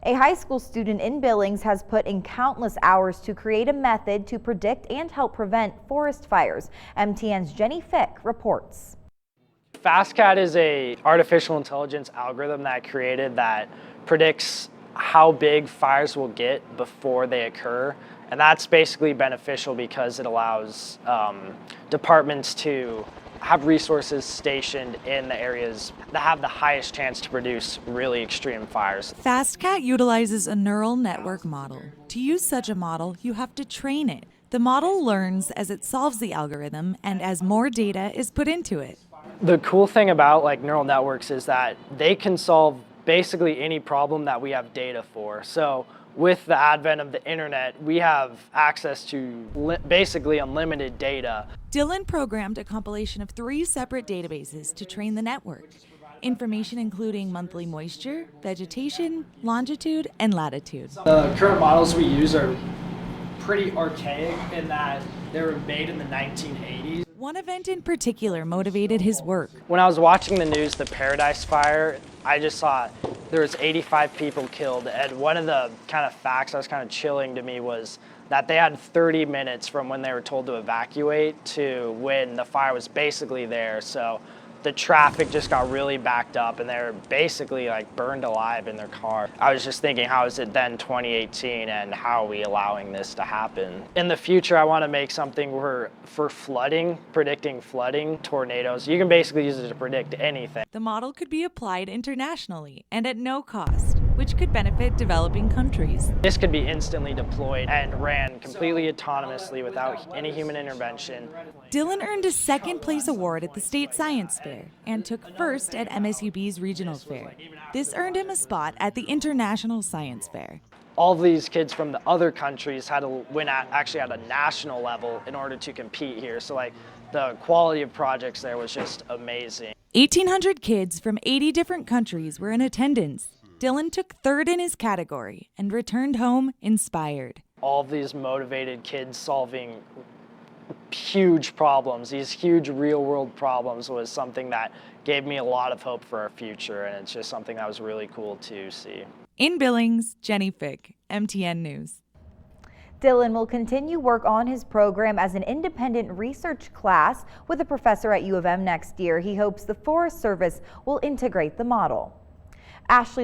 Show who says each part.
Speaker 1: A high school student in Billings has put in countless hours to create a method to predict and help prevent forest fires. MTN's Jenny Fick reports.
Speaker 2: FastCat is an artificial intelligence algorithm that I created that predicts how big fires will get before they occur. And that's basically beneficial because it allows departments to have resources stationed in the areas that have the highest chance to produce really extreme fires.
Speaker 3: FastCat utilizes a neural network model. To use such a model, you have to train it. The model learns as it solves the algorithm and as more data is put into it.
Speaker 2: The cool thing about neural networks is that they can solve basically any problem that we have data for. So with the advent of the internet, we have access to basically unlimited data.
Speaker 3: Dylan programmed a compilation of 3 separate databases to train the network. Information including monthly moisture, vegetation, longitude, and latitude.
Speaker 2: The current models we use are pretty archaic in that they were made in the 1980s.
Speaker 3: One event in particular motivated his work.
Speaker 2: When I was watching the news, the Paradise Fire, I just saw there was 85 people killed, and one of the kind of facts that was kind of chilling to me was that they had 30 minutes from when they were told to evacuate to when the fire was basically there. So the traffic just got really backed up and they were basically burned alive in their car. I was just thinking, how is it then 2018 and how are we allowing this to happen? In the future, I want to make something where for flooding, predicting flooding, tornadoes, you can basically use it to predict anything.
Speaker 3: The model could be applied internationally and at no cost, which could benefit developing countries.
Speaker 2: This could be instantly deployed and ran completely autonomously without any human intervention.
Speaker 3: Dylan earned a second-place award at the State Science Fair and took first at MSUB's Regional Fair. This earned him a spot at the International Science Fair.
Speaker 2: All of these kids from the other countries had to win actually at a national level in order to compete here. So the quality of projects there was just amazing.
Speaker 3: 1,800 kids from 80 different countries were in attendance. Dylan took third in his category and returned home inspired.
Speaker 2: All of these motivated kids solving huge problems, these huge real-world problems, was something that gave me a lot of hope for our future, and it's just something that was really cool to see.
Speaker 3: In Billings, Jenny Fick, MTN News.
Speaker 1: Dylan will continue work on his program as an independent research class with a professor at U of M next year. He hopes the Forest Service will integrate the model. Ashley